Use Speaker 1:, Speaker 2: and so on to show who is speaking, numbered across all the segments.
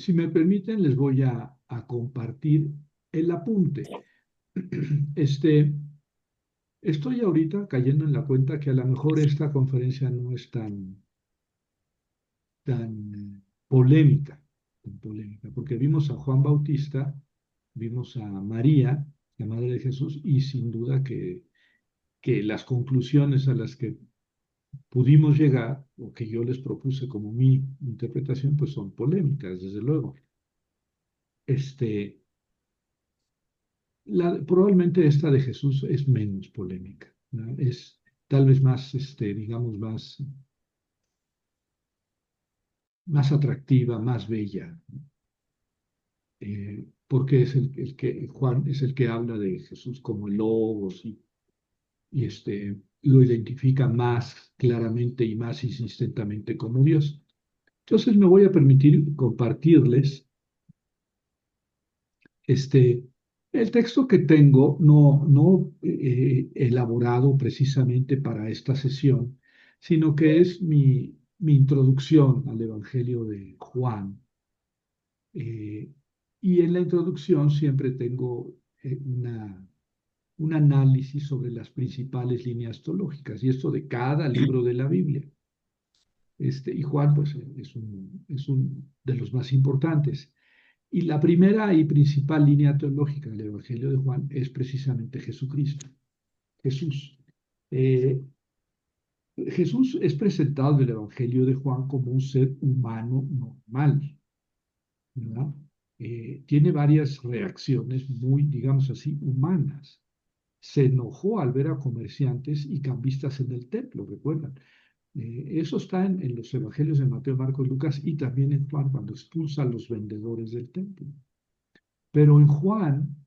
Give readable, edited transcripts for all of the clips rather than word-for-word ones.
Speaker 1: Si me permiten, les voy a compartir el apunte. Este, Estoy ahorita cayendo en la cuenta que a lo mejor esta conferencia no es tan polémica, porque vimos a Juan Bautista, vimos a María, la madre de Jesús, y sin duda que las conclusiones a las que pudimos llegar, o que yo les propuse como mi interpretación, pues son polémicas, desde luego. Este, Probablemente esta de Jesús es menos polémica, ¿no? Es tal vez más, digamos, más atractiva, más bella, porque es el que, Juan es el que habla de Jesús como el Logos y lo identifica más claramente y más insistentemente como Dios. Entonces me voy a permitir compartirles este, el texto que tengo, no elaborado precisamente para esta sesión, sino que es mi introducción al Evangelio de Juan. Eh, y en la introducción siempre tengo un análisis sobre las principales líneas teológicas, y esto de cada libro de la Biblia. Y Juan, pues, es un de los más importantes. Y la primera y principal línea teológica del Evangelio de Juan es precisamente Jesucristo. Jesús. Eh, Jesús es presentado en el Evangelio de Juan como un ser humano normal, ¿verdad? Tiene varias reacciones muy, digamos así, humanas. Se enojó al ver a comerciantes y cambistas en el templo, ¿recuerdan? Eso está en los evangelios de Mateo, Marcos, Lucas y también en Juan cuando expulsa a los vendedores del templo. Pero en Juan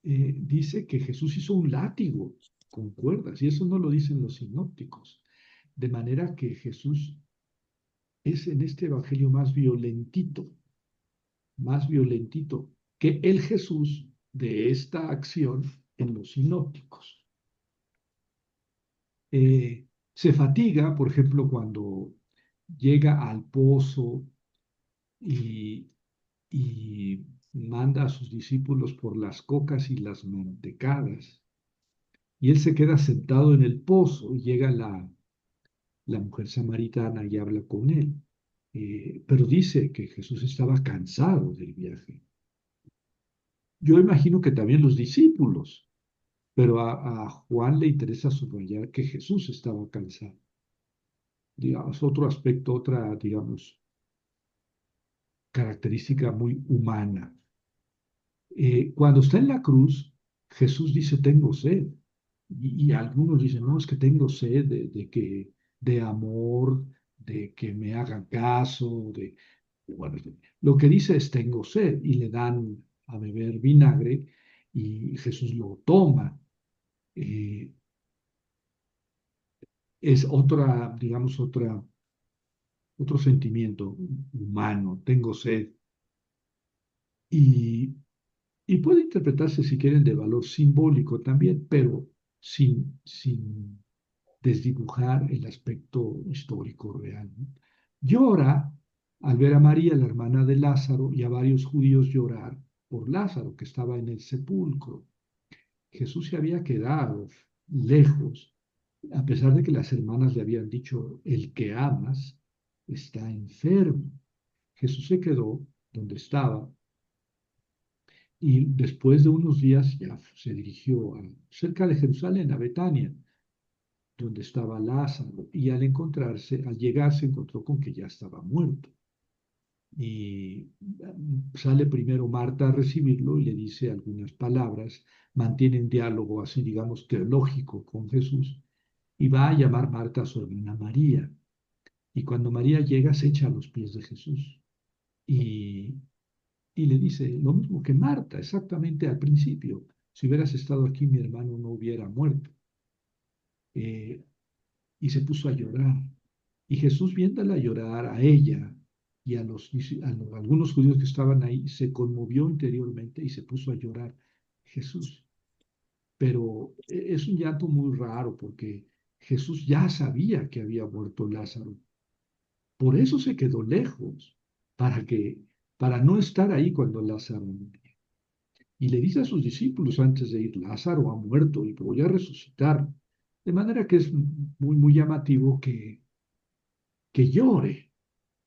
Speaker 1: dice que Jesús hizo un látigo con cuerdas y eso no lo dicen los sinópticos. De manera que Jesús es en este evangelio más violentito que el Jesús de esta acción en los sinópticos. Se fatiga, por ejemplo, cuando llega al pozo y, y manda a sus discípulos por las cocas y las mantecadas. Y él se queda sentado en el pozo y llega la mujer samaritana y habla con él. Pero dice que Jesús estaba cansado del viaje. Yo imagino que también los discípulos, pero a Juan le interesa subrayar que Jesús estaba cansado. Digamos, otro aspecto, otra, digamos, característica muy humana. Cuando está en la cruz, Jesús dice, tengo sed. Y algunos dicen, no, es que tengo sed de amor, de que me hagan caso, bueno, lo que dice es, tengo sed, y le dan a beber vinagre, y Jesús lo toma. Eh, es otra, digamos, otro sentimiento humano, tengo sed. Y Y puede interpretarse, si quieren, de valor simbólico también, pero sin desdibujar el aspecto histórico real, ¿no? Llora al ver a María, la hermana de Lázaro, y a varios judíos llorar por Lázaro, que estaba en el sepulcro. Jesús se había quedado lejos, a pesar de que las hermanas le habían dicho, el que amas está enfermo. Jesús se quedó donde estaba y después de unos días ya se dirigió cerca de Jerusalén, a Betania, donde estaba Lázaro, y al llegar se encontró con que ya estaba muerto. Y sale primero Marta a recibirlo y le dice algunas palabras, mantiene un diálogo así, digamos, teológico con Jesús, y va a llamar Marta a su hermana María. Y cuando María llega, se echa a los pies de Jesús. Y Y le dice lo mismo que Marta, exactamente al principio. Si hubieras estado aquí, mi hermano no hubiera muerto. Eh, y se puso a llorar. Y Jesús, viéndola llorar a ella y algunos judíos que estaban ahí, se conmovió interiormente y se puso a llorar. Jesús. Pero es un llanto muy raro porque Jesús ya sabía que había muerto Lázaro. Por eso se quedó lejos, para que para no estar ahí cuando Lázaro murió. Y le dice a sus discípulos antes de ir, Lázaro ha muerto y voy a resucitar. De manera que es muy llamativo que llore,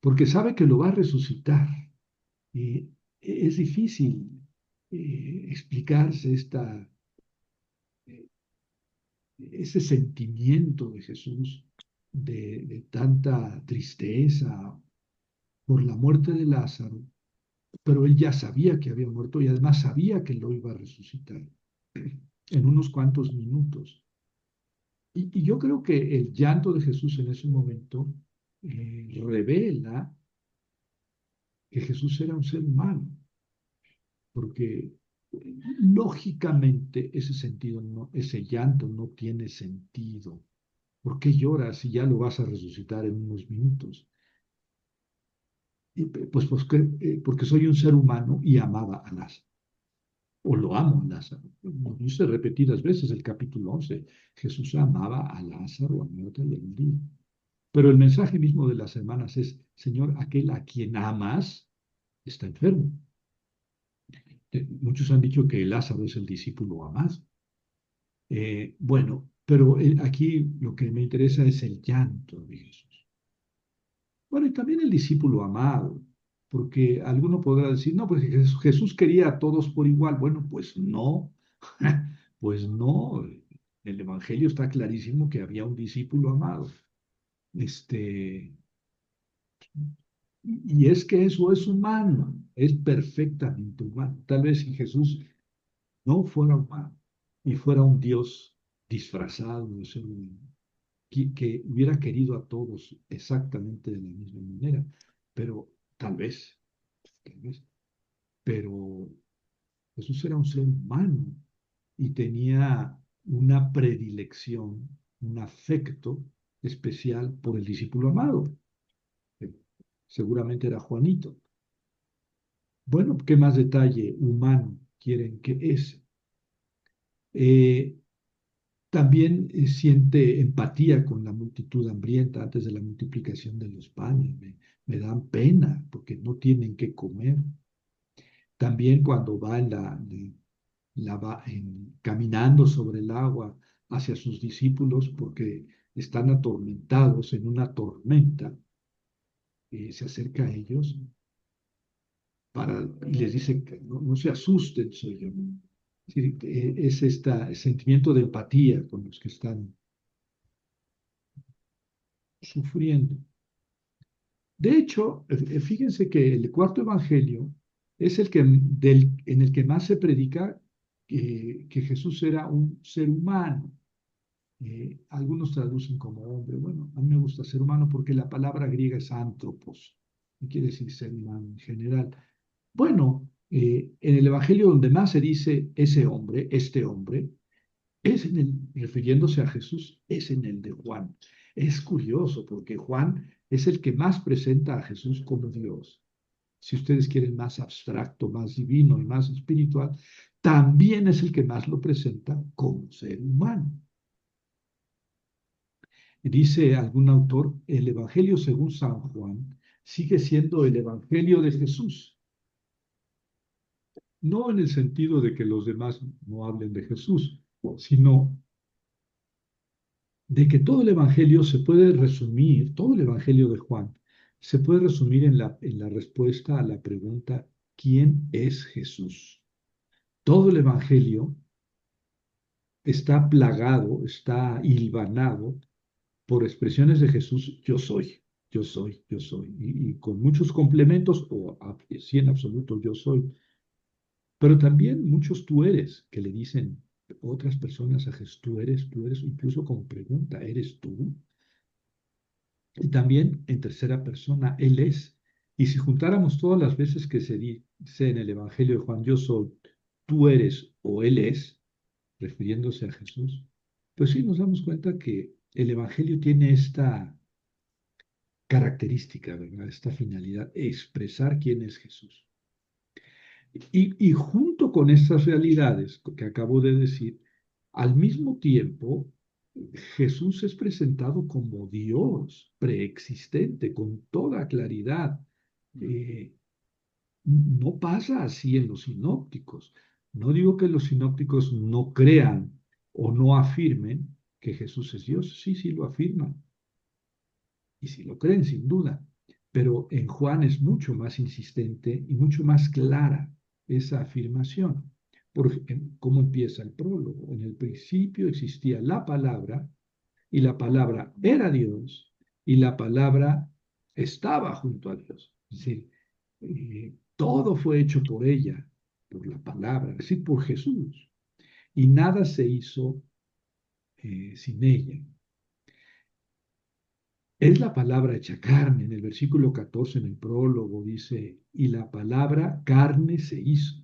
Speaker 1: porque sabe que lo va a resucitar. Y es difícil explicarse eh, ese sentimiento de Jesús de tanta tristeza por la muerte de Lázaro, pero él ya sabía que había muerto y además sabía que lo iba a resucitar en unos cuantos minutos. Y yo creo que el llanto de Jesús en ese momento revela que Jesús era un ser humano, porque lógicamente ese sentido no, ese llanto no tiene sentido. ¿Por qué lloras si ya lo vas a resucitar en unos minutos? Porque soy un ser humano y amaba a Lázaro, o lo amo a Lázaro. Lo dice repetidas veces el capítulo 11. Jesús amaba a Lázaro, a Marta y a María. Pero el mensaje mismo de las semanas es, Señor, aquel a quien amas está enfermo. Muchos han dicho que Lázaro es el discípulo amado. Bueno, pero aquí lo que me interesa es el llanto de Jesús. Bueno, y también el discípulo amado, porque alguno podrá decir, no, pues Jesús quería a todos por igual. Bueno, pues no, pues no. El Evangelio está clarísimo que había un discípulo amado. Este, y es que eso es humano, es perfectamente humano. Tal vez si Jesús no fuera humano y fuera un Dios disfrazado de ser humano, que hubiera querido a todos exactamente de la misma manera, pero tal vez, pero Jesús era un ser humano y tenía una predilección, un afecto especial por el discípulo amado, que seguramente era Juanito. Bueno, ¿qué más detalle humano quieren que ese? Eh, También siente empatía con la multitud hambrienta antes de la multiplicación de los panes. Me dan pena porque no tienen que comer. También cuando va caminando sobre el agua hacia sus discípulos porque están atormentados en una tormenta, se acerca a ellos y les dice que no se asusten, soy yo. Sí, es este sentimiento de empatía con los que están sufriendo. De hecho, fíjense que el cuarto evangelio es en el que más se predica que Jesús era un ser humano. Algunos traducen como hombre. Bueno, a mí me gusta ser humano porque la palabra griega es antropos, y quiere decir ser humano en general. Bueno, en el evangelio donde más se dice ese hombre, este hombre, refiriéndose a Jesús, es en el de Juan. Es curioso porque Juan es el que más presenta a Jesús como Dios. Si ustedes quieren más abstracto, más divino y más espiritual, también es el que más lo presenta como ser humano. Dice algún autor, el Evangelio según San Juan sigue siendo el Evangelio de Jesús, no en el sentido de que los demás no hablen de Jesús, sino de que todo el Evangelio se puede resumir, todo el Evangelio de Juan, se puede resumir en la respuesta a la pregunta, ¿quién es Jesús? Todo el Evangelio está plagado, está hilvanado por expresiones de Jesús, yo soy, yo soy, yo soy, y con muchos complementos, sí en absoluto yo soy, pero también muchos tú eres, que le dicen otras personas a Jesús, tú eres, incluso como pregunta, ¿eres tú? Y también en tercera persona, Él es. Y si juntáramos todas las veces que se dice en el Evangelio de Juan, yo soy, tú eres o Él es, refiriéndose a Jesús, pues sí nos damos cuenta que el Evangelio tiene esta característica, ¿verdad? Esta finalidad, expresar quién es Jesús. Y junto con estas realidades que acabo de decir, al mismo tiempo, Jesús es presentado como Dios preexistente, con toda claridad. Eh, No pasa así en los sinópticos. No digo que los sinópticos no crean o no afirmen que Jesús es Dios. Sí, sí lo afirman. Y sí lo creen, sin duda. Pero en Juan es mucho más insistente y mucho más clara esa afirmación. ¿Cómo empieza el prólogo? En el principio existía la palabra y la palabra era Dios y la palabra estaba junto a Dios. Es decir, todo fue hecho por ella, por la palabra, es decir, por Jesús. Y nada se hizo sin ella. Es la palabra hecha carne. En el versículo 14, en el prólogo, dice, y la palabra carne se hizo.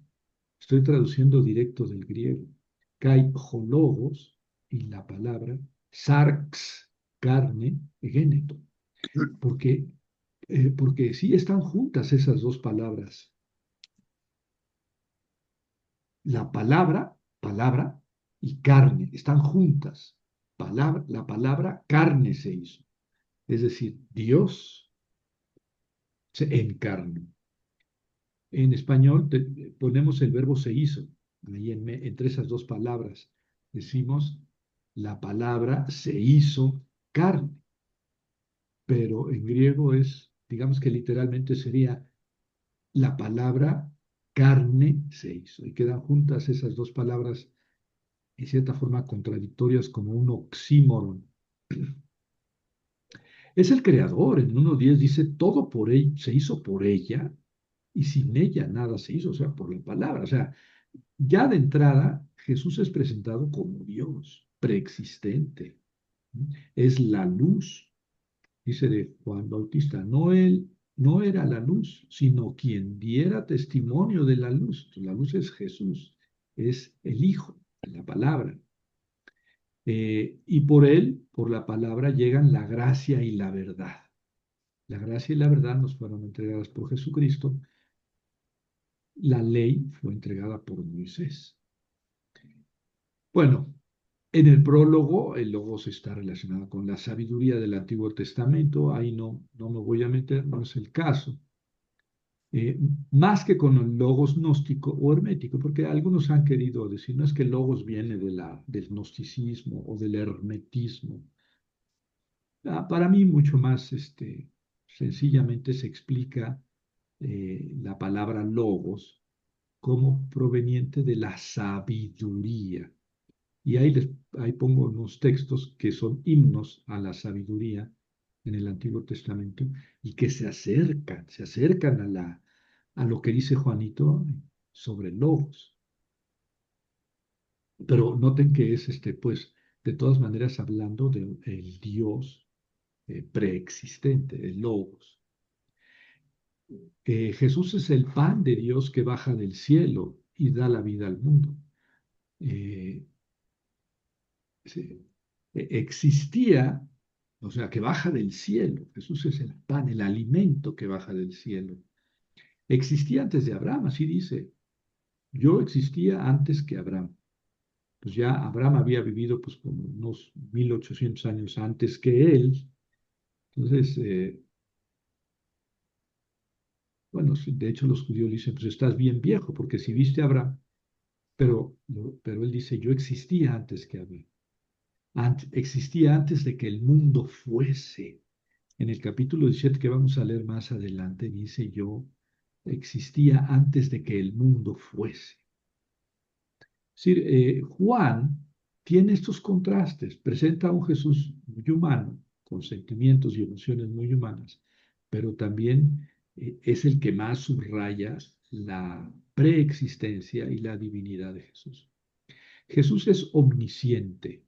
Speaker 1: Estoy traduciendo directo del griego. Kai hologos, y la palabra sarx, carne, geneto. Porque, porque sí están juntas esas dos palabras. La palabra y carne, están juntas. La palabra carne se hizo. Es decir, Dios se encarnó. En español ponemos el verbo se hizo, ahí entre esas dos palabras. Decimos, la palabra se hizo carne, pero en griego es, digamos que literalmente sería, la palabra carne se hizo. Y quedan juntas esas dos palabras, en cierta forma contradictorias, como un oxímoron. Es el creador, en 1:10 dice, todo por él se hizo por ella, y sin ella nada se hizo, o sea, por la palabra. O sea, ya de entrada, Jesús es presentado como Dios, preexistente. Es la luz, dice de Juan Bautista, no él, no era la luz, sino quien diera testimonio de la luz. La luz es Jesús, es el Hijo, la palabra. Y por él, por la palabra, llegan la gracia y la verdad. La gracia y la verdad nos fueron entregadas por Jesucristo. La ley fue entregada por Moisés. Bueno, en el prólogo, el logos está relacionado con la sabiduría del Antiguo Testamento. Ahí no me voy a meter, no es el caso. Más que con el logos gnóstico o hermético, porque algunos han querido decir, no es que el logos viene del gnosticismo o del hermetismo. Para mí, mucho más sencillamente se explica la palabra logos como proveniente de la sabiduría. Y ahí pongo unos textos que son himnos a la sabiduría en el Antiguo Testamento y que se acercan a lo que dice Juanito sobre logos. Pero noten que es pues, de todas maneras hablando del Dios preexistente, el logos. Jesús es el pan de Dios que baja del cielo y da la vida al mundo. Eh, sí, existía, o sea, que baja del cielo. Jesús es el pan, el alimento que baja del cielo. Existía antes de Abraham, así dice. Yo existía antes que Abraham. Pues ya Abraham había vivido pues como unos 1800 años antes que él. Entonces, bueno, sí, de hecho los judíos dicen, pues estás bien viejo, porque si viste a Abraham, pero él dice, yo existía antes que Abraham. Existía antes de que el mundo fuese. En el capítulo 17 que vamos a leer más adelante, dice yo, existía antes de que el mundo fuese. Es decir, Juan tiene estos contrastes, presenta a un Jesús muy humano, con sentimientos y emociones muy humanas, pero también es el que más subraya la preexistencia y la divinidad de Jesús. Jesús es omnisciente,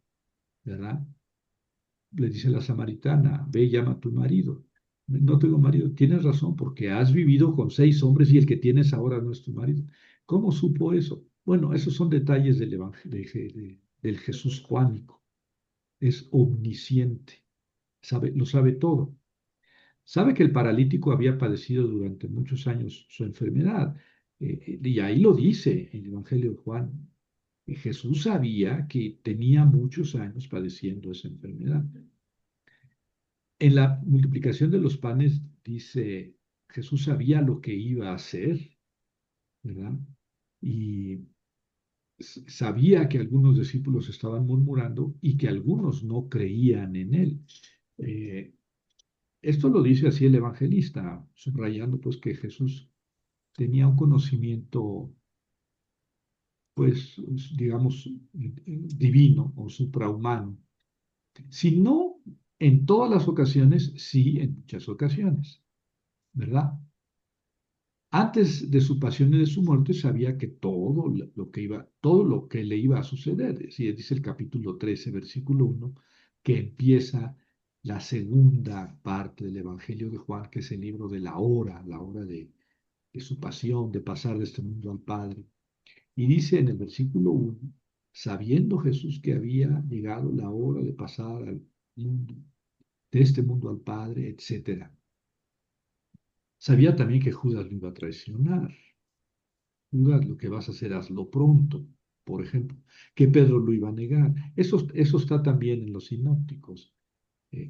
Speaker 1: ¿verdad? Le dice la samaritana, ve y llama a tu marido. No tengo marido. Tienes razón, porque has vivido con 6 hombres y el que tienes ahora no es tu marido. ¿Cómo supo eso? Bueno, esos son detalles del del Jesús juánico. Es omnisciente, lo sabe todo. Sabe que el paralítico había padecido durante muchos años su enfermedad. Y ahí lo dice en el Evangelio de Juan. Jesús sabía que tenía muchos años padeciendo esa enfermedad. En la multiplicación de los panes dice, Jesús sabía lo que iba a hacer ¿verdad? Y sabía que algunos discípulos estaban murmurando y que algunos no creían en él. Eh, Esto lo dice así el evangelista, subrayando pues que Jesús tenía un conocimiento, pues, digamos, divino o suprahumano. Si no en todas las ocasiones, sí en muchas ocasiones, ¿verdad? Antes de su pasión y de su muerte sabía que todo lo que le iba a suceder. Dice el capítulo 13, versículo 1, que empieza la segunda parte del Evangelio de Juan, que es el libro de la hora de su pasión, de pasar de este mundo al Padre. Y dice en el versículo 1, sabiendo Jesús que había llegado la hora de pasar al mundo, de este mundo al Padre, etcétera. Sabía también que Judas lo iba a traicionar. Judas, lo que vas a hacer, hazlo pronto, por ejemplo, que Pedro lo iba a negar. Eso está también en los sinópticos.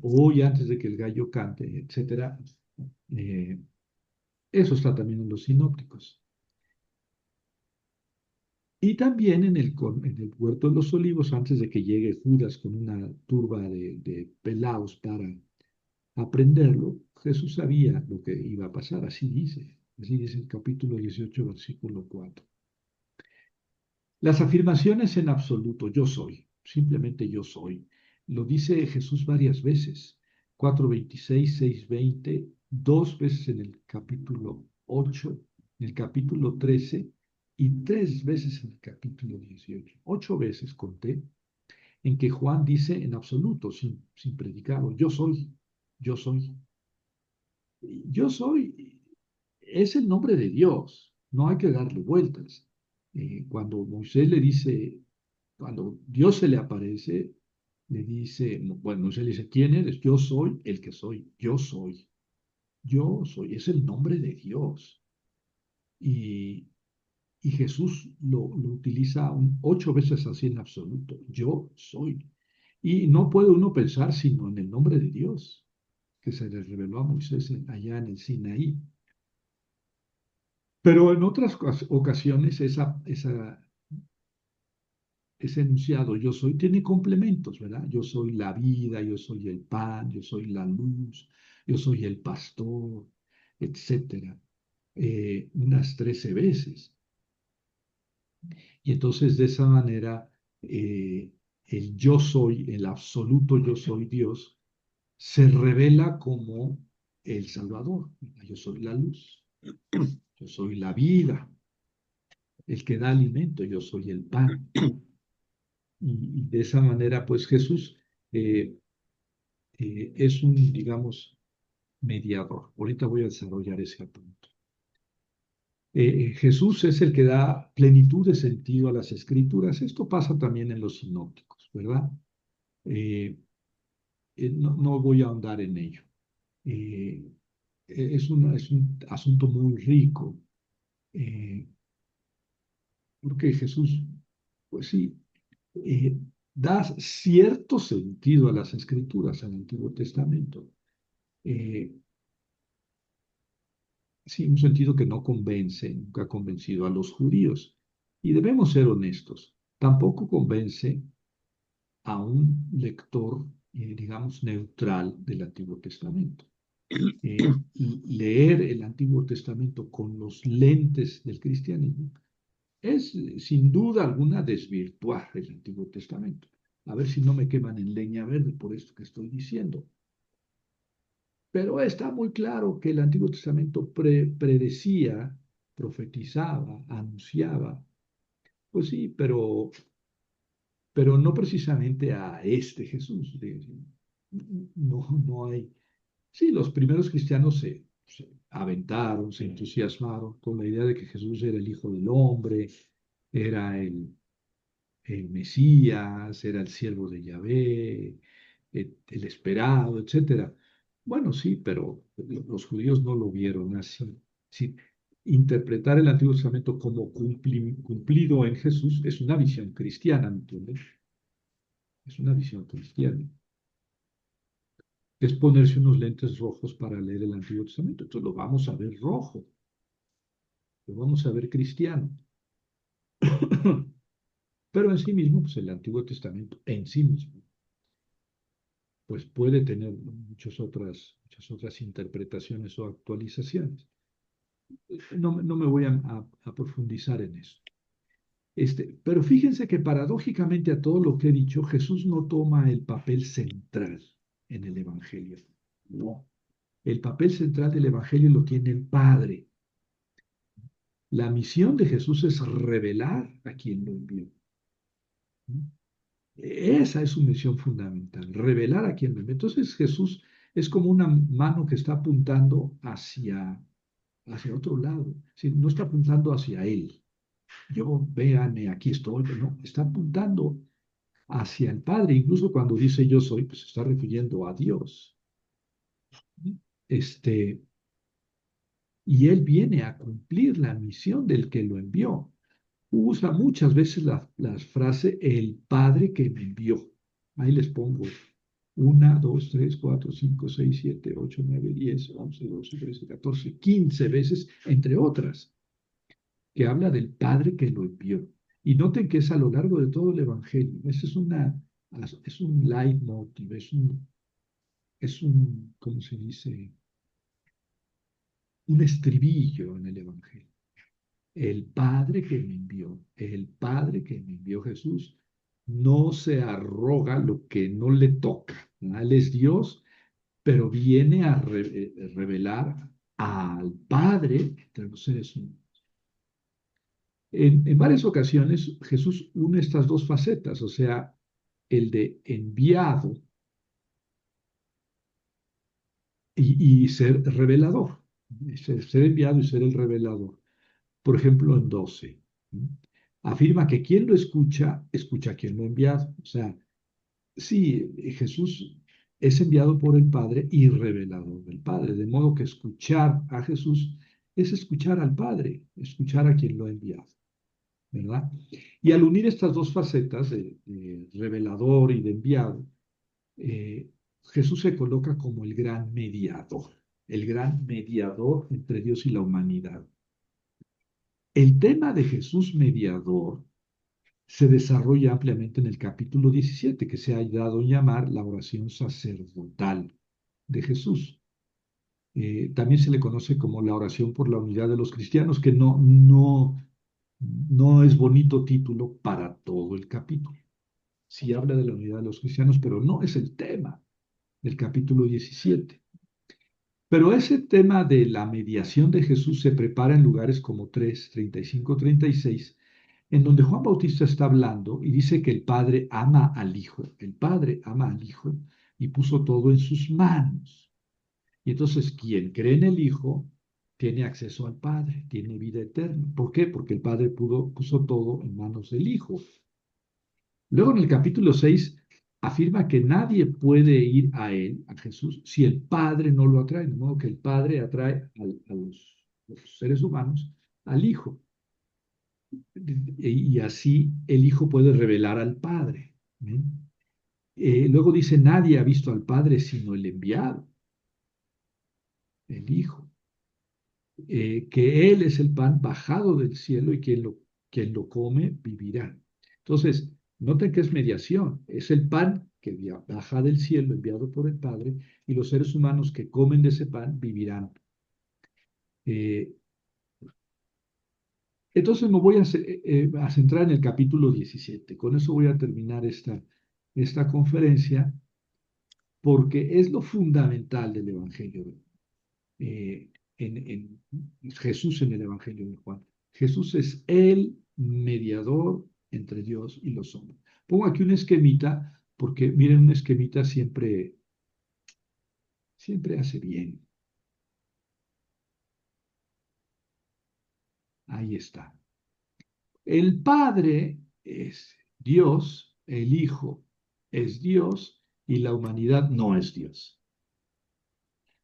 Speaker 1: Hoy, antes de que el gallo cante, etcétera. Eh, Eso está también en los sinópticos. Y también en el huerto de los olivos, antes de que llegue Judas con una turba de pelaos para aprenderlo, Jesús sabía lo que iba a pasar, así dice el capítulo 18, versículo 4. Las afirmaciones en absoluto, yo soy, simplemente yo soy, lo dice Jesús varias veces, 4:26, 6:20, dos veces en el capítulo 8, en el capítulo 13 y tres veces en el capítulo 18. Ocho veces conté en que Juan dice en absoluto, sin predicarlo, yo soy. Yo soy es el nombre de Dios, no hay que darle vueltas. Cuando Moisés le dice, cuando Dios se le aparece, le dice, bueno, Moisés le dice, ¿quién eres? Yo soy el que soy, yo soy, es el nombre de Dios. Y, y Jesús lo utiliza ocho veces así en absoluto, yo soy. Y no puede uno pensar sino en el nombre de Dios, que se le reveló a Moisés allá en el Sinaí. Pero en otras ocasiones ese enunciado yo soy tiene complementos, ¿verdad? Yo soy la vida, yo soy el pan, yo soy la luz, yo soy el pastor, etcétera. Unas 13 veces. Y entonces de esa manera el yo soy, el absoluto yo soy Dios, se revela como el Salvador. Yo soy la luz, yo soy la vida, el que da alimento, yo soy el pan. Y de esa manera, pues Jesús eh, es un, digamos, mediador. Ahorita voy a desarrollar ese punto. Jesús es el que da plenitud de sentido a las escrituras. Esto pasa también en los sinópticos, ¿verdad? Eh, no voy a ahondar en ello. Eh, es un asunto muy rico, eh, porque Jesús, pues sí, eh, da cierto sentido a las escrituras, al Antiguo Testamento. Eh, sí, un sentido que no convence, nunca ha convencido a los judíos. Y debemos ser honestos, tampoco convence a un lector, digamos, neutral del Antiguo Testamento. Leer el Antiguo Testamento con los lentes del cristianismo es, sin duda alguna, desvirtuar el Antiguo Testamento. A ver si no me queman en leña verde por esto que estoy diciendo. Pero está muy claro que el Antiguo Testamento predecía, profetizaba, anunciaba, pues sí, pero no precisamente a este Jesús. No hay. Sí, los primeros cristianos se aventaron, se entusiasmaron con la idea de que Jesús era el Hijo del Hombre, era el Mesías, era el siervo de Yahvé, el esperado, etcétera. Bueno, sí, pero los judíos no lo vieron así. Sí, interpretar el Antiguo Testamento como cumplido en Jesús es una visión cristiana, ¿me entiendes? Es una visión cristiana. Es ponerse unos lentes rojos para leer el Antiguo Testamento. Entonces lo vamos a ver rojo. lo vamos a ver cristiano. Pero en sí mismo, pues el Antiguo Testamento en sí mismo, pues puede tener muchas otras interpretaciones o actualizaciones. No me voy a profundizar en eso. Pero fíjense que paradójicamente a todo lo que he dicho, Jesús no toma el papel central en el Evangelio. No. El papel central del Evangelio lo tiene el Padre. La misión de Jesús es revelar a quien lo envió. Esa es su misión fundamental, revelar a quien lo envió. Entonces Jesús es como una mano que está apuntando hacia otro lado. Sí, no está apuntando hacia Él. Yo, véanme, aquí estoy. No, está apuntando hacia el Padre. Incluso cuando dice yo soy, pues se está refiriendo a Dios. Este, y Él viene a cumplir la misión del que lo envió. Usa muchas veces la frase el Padre que me envió. Ahí les pongo 1, 2, 3, 4, 5, 6, 7, 8, 9, 10, 11, 12, 13, 14, 15 veces, entre otras, que habla del Padre que lo envió. Y noten que es a lo largo de todo el Evangelio. Ese es un leitmotiv, ¿cómo se dice? Un estribillo en el Evangelio. El Padre que me envió, el Padre que me envió Jesús, no se arroga lo que no le toca. Él es Dios, pero viene a revelar al Padre entre los seres humanos. En varias ocasiones Jesús une estas dos facetas, o sea, el de enviado y ser revelador, ser enviado y ser el revelador. Por ejemplo, en 12, afirma que quien lo escucha, escucha a quien lo ha enviado. O sea, sí, Jesús es enviado por el Padre y revelador del Padre, de modo que escuchar a Jesús es escuchar al Padre, escuchar a quien lo ha enviado, ¿verdad? Y al unir estas dos facetas de revelador y de enviado, eh, Jesús se coloca como el gran mediador entre Dios y la humanidad. El tema de Jesús mediador se desarrolla ampliamente en el capítulo 17, que se ha dado a llamar la oración sacerdotal de Jesús. También se le conoce como la oración por la unidad de los cristianos, que no es bonito título para todo el capítulo. Sí habla de la unidad de los cristianos, pero no es el tema del capítulo 17. Pero ese tema de la mediación de Jesús se prepara en lugares como 3, 35, 36, en donde Juan Bautista está hablando y dice que el Padre ama al Hijo. El Padre ama al Hijo y puso todo en sus manos. Y entonces quien cree en el Hijo tiene acceso al Padre, tiene vida eterna. ¿Por qué? Porque el Padre puso todo en manos del Hijo. Luego en el capítulo 6 afirma que nadie puede ir a él, a Jesús, si el Padre no lo atrae, de modo que el Padre atrae los seres humanos al Hijo. Y así el Hijo puede revelar al Padre. Luego dice, nadie ha visto al Padre sino el enviado, el Hijo. Que Él es el pan bajado del cielo y quien lo come vivirá. Entonces, noten que es mediación, es el pan que baja del cielo enviado por el Padre y los seres humanos que comen de ese pan vivirán. Eh, entonces me voy a centrar en el capítulo 17. Con eso voy a terminar esta conferencia porque es lo fundamental del Evangelio. eh, Jesús en el Evangelio de Juan. Jesús es el mediador entre Dios y los hombres. Pongo aquí un esquemita, porque miren, un esquemita siempre hace bien. Ahí está. El Padre es Dios, el Hijo es Dios y la humanidad no es Dios.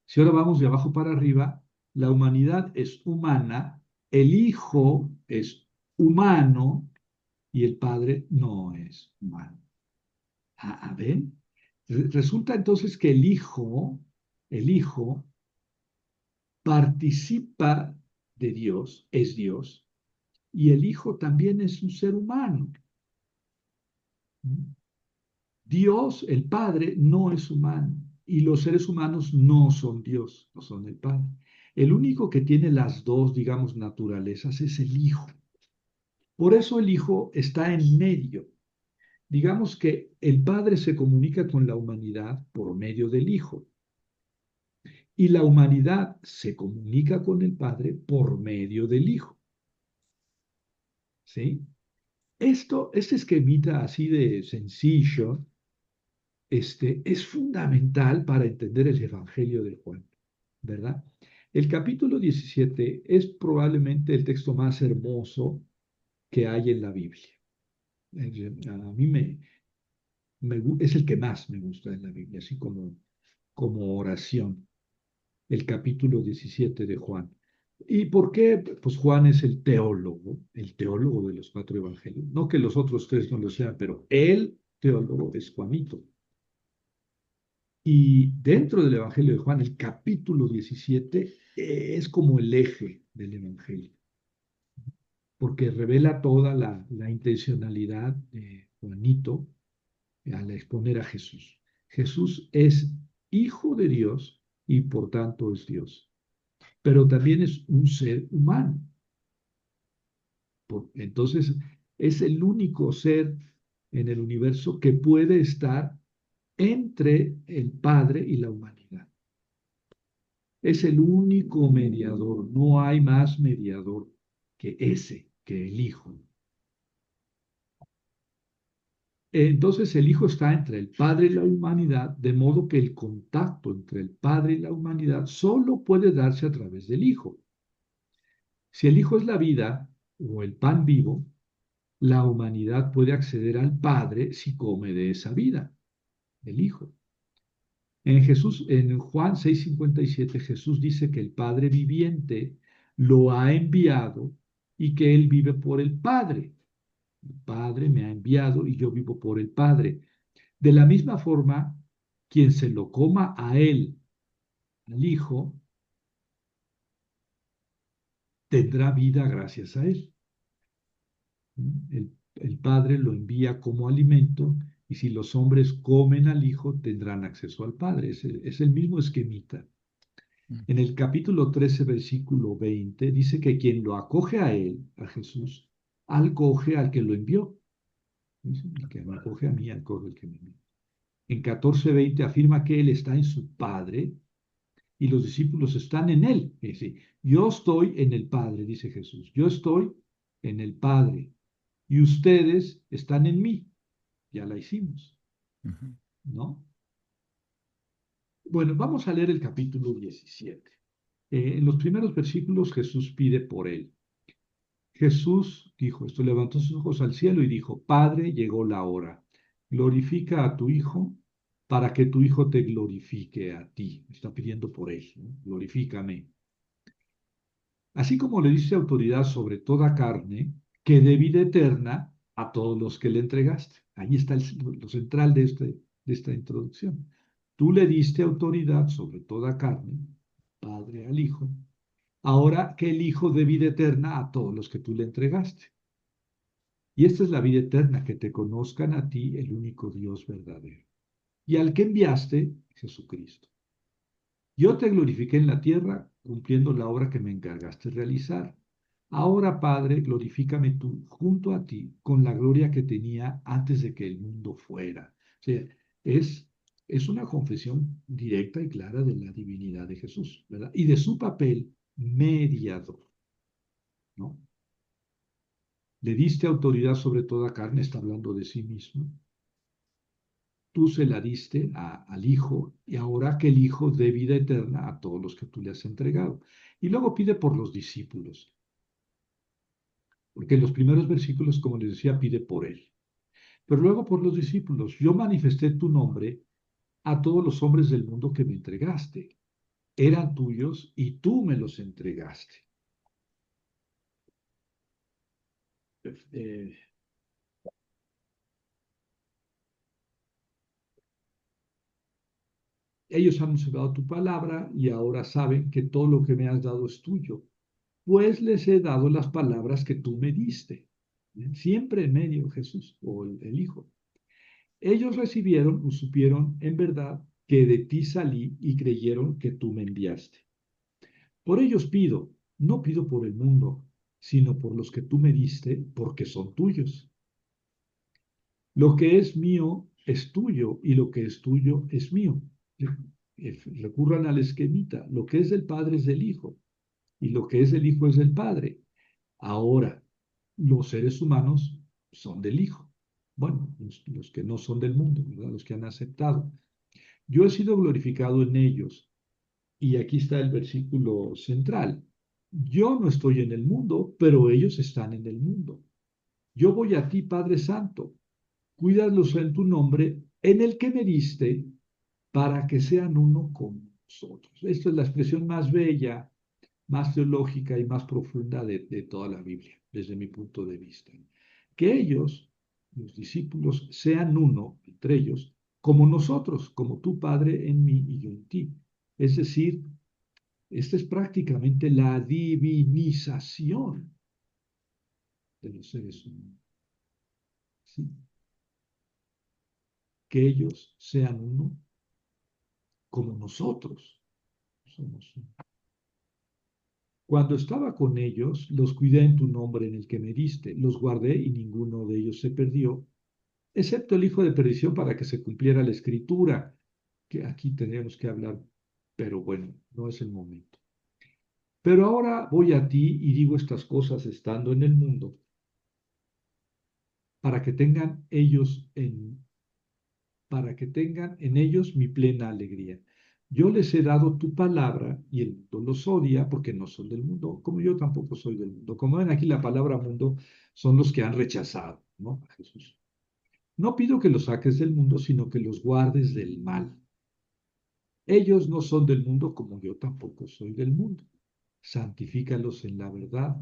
Speaker 1: Si ahora vamos de abajo para arriba, la humanidad es humana, el Hijo es humano y el Padre no es humano. ¿Ven? Resulta entonces que el Hijo participa de Dios, es Dios, y el Hijo también es un ser humano. Dios, el Padre, no es humano y los seres humanos no son Dios, no son el Padre. El único que tiene las dos, digamos, naturalezas es el Hijo. Por eso el Hijo está en medio. Digamos que el Padre se comunica con la humanidad por medio del Hijo y la humanidad se comunica con el Padre por medio del Hijo. ¿Sí? Este esquemita así de sencillo, es fundamental para entender el Evangelio de Juan, ¿verdad? El capítulo 17 es probablemente el texto más hermoso que hay en la Biblia. A mí es el que más me gusta en la Biblia, así como oración, el capítulo 17 de Juan. ¿Y por qué? Pues Juan es el teólogo de los cuatro evangelios. No que los otros tres no lo sean, pero el teólogo es Juanito. Y dentro del Evangelio de Juan, el capítulo 17 es como el eje del Evangelio, porque revela toda la intencionalidad de Juanito al exponer a Jesús. Jesús es hijo de Dios y por tanto es Dios, pero también es un ser humano. Entonces, es el único ser en el universo que puede estar entre el Padre y la humanidad. Es el único mediador, no hay más mediador que ese, que el Hijo. Entonces el Hijo está entre el Padre y la humanidad, de modo que el contacto entre el Padre y la humanidad solo puede darse a través del Hijo. Si el Hijo es la vida o el pan vivo, la humanidad puede acceder al Padre si come de esa vida, el Hijo. En Juan 6:57, Jesús dice que el Padre viviente lo ha enviado y que Él vive por el Padre. El Padre me ha enviado y yo vivo por el Padre. De la misma forma, quien se lo coma a Él, al Hijo, tendrá vida gracias a Él. El Padre lo envía como alimento y si los hombres comen al Hijo, tendrán acceso al Padre. Es el mismo esquemita. En el capítulo 13, versículo 20, dice que quien lo acoge a él, a Jesús, acoge al que lo envió. El que me acoge a mí, acoge al que me envió. En 14:20 afirma que él está en su Padre y los discípulos están en él. Es decir, yo estoy en el Padre, dice Jesús. Yo estoy en el Padre y ustedes están en mí. Ya la hicimos, ¿no? Bueno, vamos a leer el capítulo 17. En los primeros versículos Jesús pide por él. Jesús dijo esto, levantó sus ojos al cielo y dijo, Padre, llegó la hora. Glorifica a tu Hijo para que tu Hijo te glorifique a ti. Está pidiendo por él, ¿no? Glorifícame. Así como le diste autoridad sobre toda carne, que dé vida eterna a todos los que le entregaste. Ahí está lo central de esta introducción. Tú le diste autoridad sobre toda carne, Padre al Hijo, ahora que el Hijo dé vida eterna a todos los que tú le entregaste. Y esta es la vida eterna, que te conozcan a ti, el único Dios verdadero, y al que enviaste, Jesucristo. Yo te glorifiqué en la tierra, cumpliendo la obra que me encargaste realizar. Ahora, Padre, glorifícame tú junto a ti con la gloria que tenía antes de que el mundo fuera. O sea, es una confesión directa y clara de la divinidad de Jesús, ¿verdad? Y de su papel mediador, ¿no? Le diste autoridad sobre toda carne, está hablando de sí mismo. Tú se la diste al Hijo y ahora que el Hijo dé vida eterna a todos los que tú le has entregado. Y luego pide por los discípulos, porque en los primeros versículos, como les decía, pide por él. Pero luego por los discípulos, yo manifesté tu nombre a todos los hombres del mundo que me entregaste. Eran tuyos y tú me los entregaste. Eh, Ellos han observado tu palabra y ahora saben que todo lo que me has dado es tuyo pues les he dado las palabras que tú me diste. Siempre en medio Jesús o el Hijo. Ellos recibieron o supieron en verdad que de ti salí y creyeron que tú me enviaste. Por ellos pido, no pido por el mundo, sino por los que tú me diste, porque son tuyos. Lo que es mío es tuyo y lo que es tuyo es mío. Recurran al esquemita. Lo que es del Padre es del Hijo y lo que es del Hijo es del Padre. Ahora, los seres humanos son del Hijo. Bueno, los que no son del mundo, ¿verdad? Los que han aceptado. Yo he sido glorificado en ellos. Y aquí está el versículo central. Yo no estoy en el mundo, pero ellos están en el mundo. Yo voy a ti, Padre Santo. Cuídalos en tu nombre, en el que me diste, para que sean uno con nosotros. Esta es la expresión más bella, más teológica y más profunda de toda la Biblia, desde mi punto de vista. Que ellos, los discípulos, sean uno entre ellos, como nosotros, como tu Padre en mí y yo en ti. Es decir, esta es prácticamente la divinización de los seres humanos. ¿Sí? Que ellos sean uno como nosotros somos uno. Cuando estaba con ellos, los cuidé en tu nombre en el que me diste, los guardé y ninguno de ellos se perdió, excepto el hijo de perdición para que se cumpliera la escritura, que aquí tendríamos que hablar, pero bueno, no es el momento. Pero ahora voy a ti y digo estas cosas estando en el mundo, para que tengan ellos para que tengan en ellos mi plena alegría. Yo les he dado tu palabra y el mundo los odia porque no son del mundo, como yo tampoco soy del mundo. Como ven aquí, la palabra mundo son los que han rechazado, ¿no? A Jesús. No pido que los saques del mundo, sino que los guardes del mal. Ellos no son del mundo como yo tampoco soy del mundo. Santifícalos en la verdad.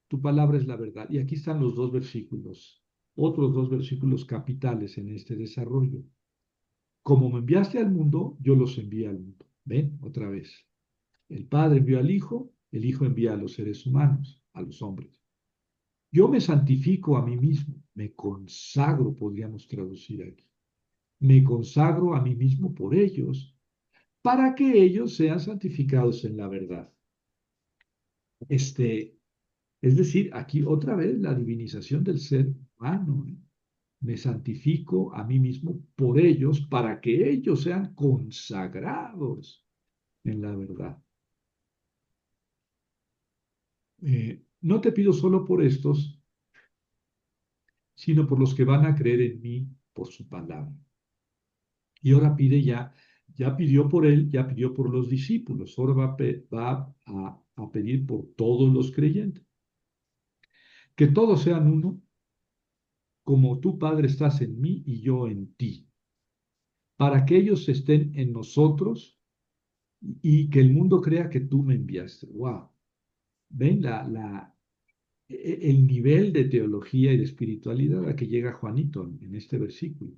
Speaker 1: Tu palabra es la verdad. Y aquí están los dos versículos, otros dos versículos capitales en este desarrollo. Como me enviaste al mundo, yo los envío al mundo. ¿Ven? Otra vez. El Padre envió al Hijo, el Hijo envía a los seres humanos, a los hombres. Yo me santifico a mí mismo, me consagro, podríamos traducir aquí. Me consagro a mí mismo por ellos, para que ellos sean santificados en la verdad. Es decir, aquí otra vez la divinización del ser humano. Me santifico a mí mismo por ellos, para que ellos sean consagrados en la verdad. No te pido solo por estos, sino por los que van a creer en mí por su palabra. Y ahora pide ya pidió por él, ya pidió por los discípulos, ahora va a pedir por todos los creyentes. Que todos sean uno, como tú, Padre, estás en mí y yo en ti, para que ellos estén en nosotros y que el mundo crea que tú me enviaste. ¡Wow! ¿Ven el nivel de teología y de espiritualidad a que llega Juanito en este versículo?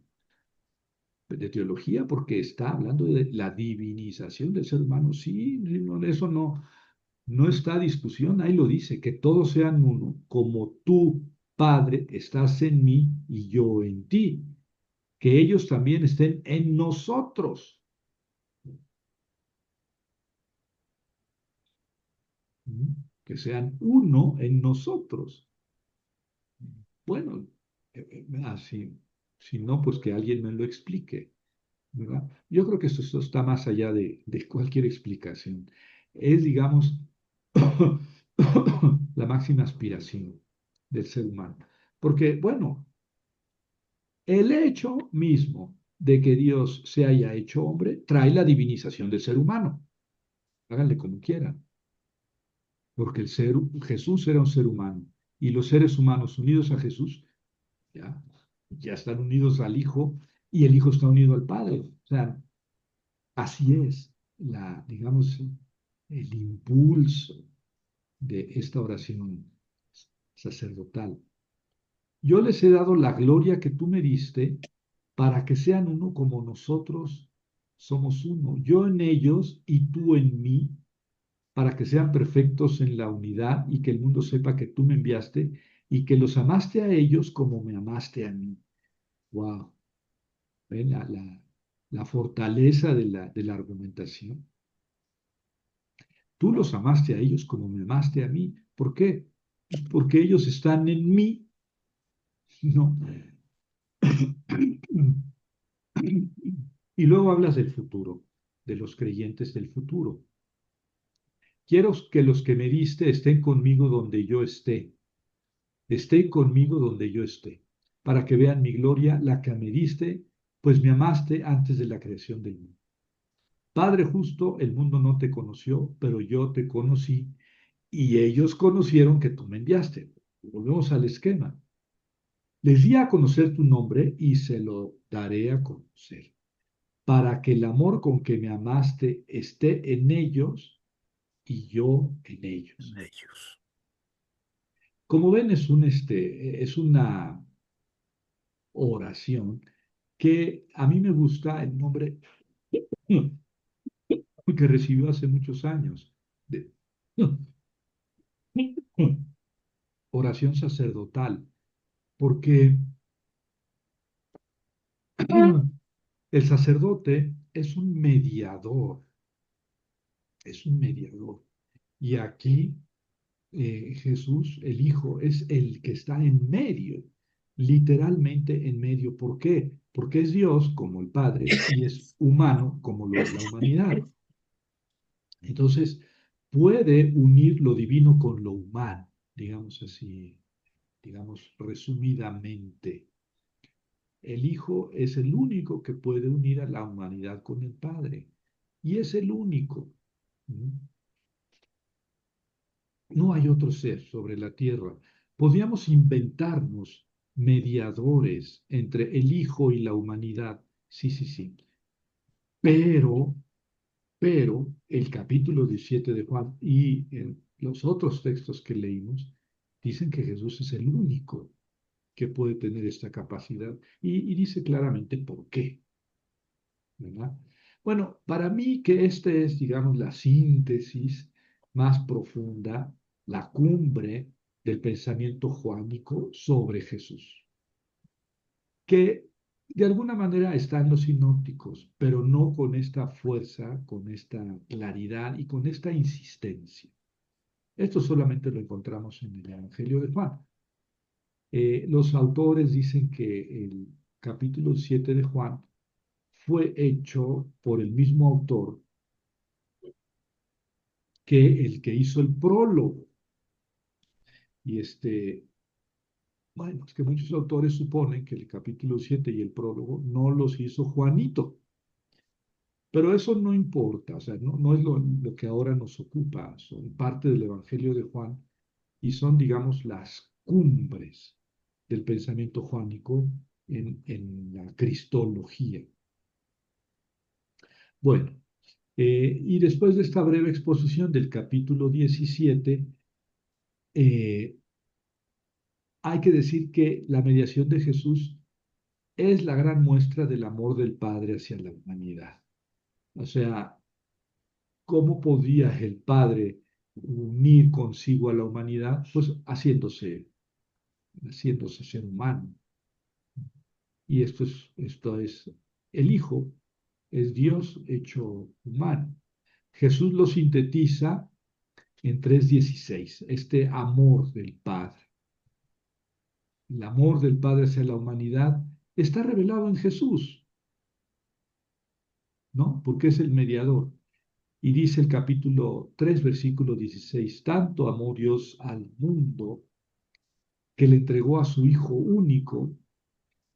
Speaker 1: De teología, porque está hablando de la divinización del ser humano. Sí, eso no está a discusión, ahí lo dice, que todos sean uno, como tú, Padre, estás en mí y yo en ti, que ellos también estén en nosotros. ¿Mm? Que sean uno en nosotros. Bueno, si no, pues que alguien me lo explique, ¿verdad? Yo creo que esto está más allá de cualquier explicación. Es, digamos, la máxima aspiración del ser humano. Porque, bueno, el hecho mismo de que Dios se haya hecho hombre trae la divinización del ser humano. Háganle como quieran. Porque Jesús era un ser humano y los seres humanos unidos a Jesús ya están unidos al Hijo y el Hijo está unido al Padre. O sea, así es digamos, el impulso de esta oración sacerdotal. Yo les he dado la gloria que tú me diste para que sean uno como nosotros somos uno. Yo en ellos y tú en mí, para que sean perfectos en la unidad y que el mundo sepa que tú me enviaste y que los amaste a ellos como me amaste a mí. Wow, ¿ven la fortaleza de la argumentación? Tú los amaste a ellos como me amaste a mí. ¿Por qué? Pues porque ellos están en mí, ¿no? Y luego hablas del futuro, de los creyentes del futuro. Quiero que los que me diste estén conmigo donde yo esté, estén conmigo donde yo esté, para que vean mi gloria, la que me diste, pues me amaste antes de la creación del mundo. Padre justo, el mundo no te conoció, pero yo te conocí y ellos conocieron que tú me enviaste. Volvemos al esquema. Les di a conocer tu nombre y se lo daré a conocer, para que el amor con que me amaste esté en ellos y yo en ellos.
Speaker 2: En ellos.
Speaker 1: Como ven, es una oración que a mí me gusta el nombre que recibió hace muchos años, de oración sacerdotal, porque el sacerdote es un mediador. Y aquí Jesús, el Hijo, es el que está en medio, literalmente en medio. ¿Por qué? Porque es Dios como el Padre y es humano como lo es la humanidad. Entonces, puede unir lo divino con lo humano, digamos así, digamos resumidamente. El Hijo es el único que puede unir a la humanidad con el Padre y es el único. ¿Mm? No hay otro ser sobre la tierra. Podríamos inventarnos mediadores entre el Hijo y la humanidad. Sí, sí, sí. Pero, pero el capítulo 17 de Juan y en los otros textos que leímos dicen que Jesús es el único que puede tener esta capacidad y dice claramente por qué, ¿verdad? Bueno, para mí que este es, digamos, la síntesis más profunda, la cumbre del pensamiento juánico sobre Jesús, que de alguna manera está en los sinópticos, pero no con esta fuerza, con esta claridad y con esta insistencia. Esto solamente lo encontramos en el Evangelio de Juan. Los autores dicen que el capítulo 7 de Juan fue hecho por el mismo autor que el que hizo el prólogo. Y bueno, es que muchos autores suponen que el capítulo 7 y el prólogo no los hizo Juanito, pero eso no importa, o sea, no es lo que ahora nos ocupa, son parte del Evangelio de Juan y son, digamos, las cumbres del pensamiento juánico en la cristología. Bueno, y después de esta breve exposición del capítulo 17, eh, hay que decir que la mediación de Jesús es la gran muestra del amor del Padre hacia la humanidad. O sea, ¿cómo podía el Padre unir consigo a la humanidad? Pues haciéndose ser humano. Y esto es el Hijo, es Dios hecho humano. Jesús lo sintetiza en 3:16, este amor del Padre. El amor del Padre hacia la humanidad está revelado en Jesús, ¿no? Porque es el mediador. Y dice el capítulo 3, versículo 16, tanto amó Dios al mundo que le entregó a su Hijo único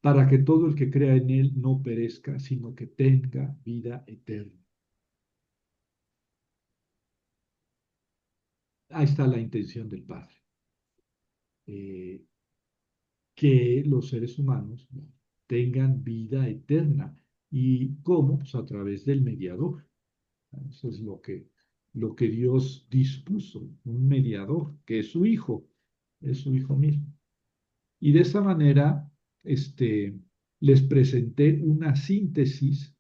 Speaker 1: para que todo el que crea en él no perezca, sino que tenga vida eterna. Ahí está la intención del Padre, eh, que los seres humanos, ¿no?, tengan vida eterna. ¿Y cómo? Pues a través del mediador. Eso es lo que Dios dispuso, un mediador, que es su Hijo mismo. Y de esa manera, les presenté una síntesis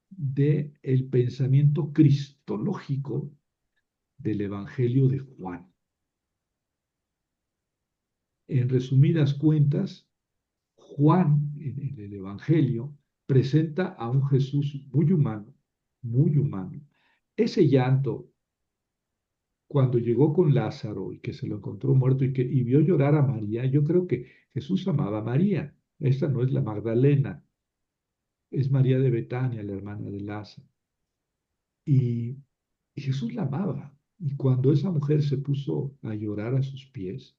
Speaker 1: del pensamiento cristológico del Evangelio de Juan. En resumidas cuentas, Juan, en el Evangelio, presenta a un Jesús muy humano, muy humano. Ese llanto, cuando llegó con Lázaro y que se lo encontró muerto y vio llorar a María, yo creo que Jesús amaba a María. Esta no es la Magdalena, es María de Betania, la hermana de Lázaro. Y, y Jesús la amaba. Y cuando esa mujer se puso a llorar a sus pies,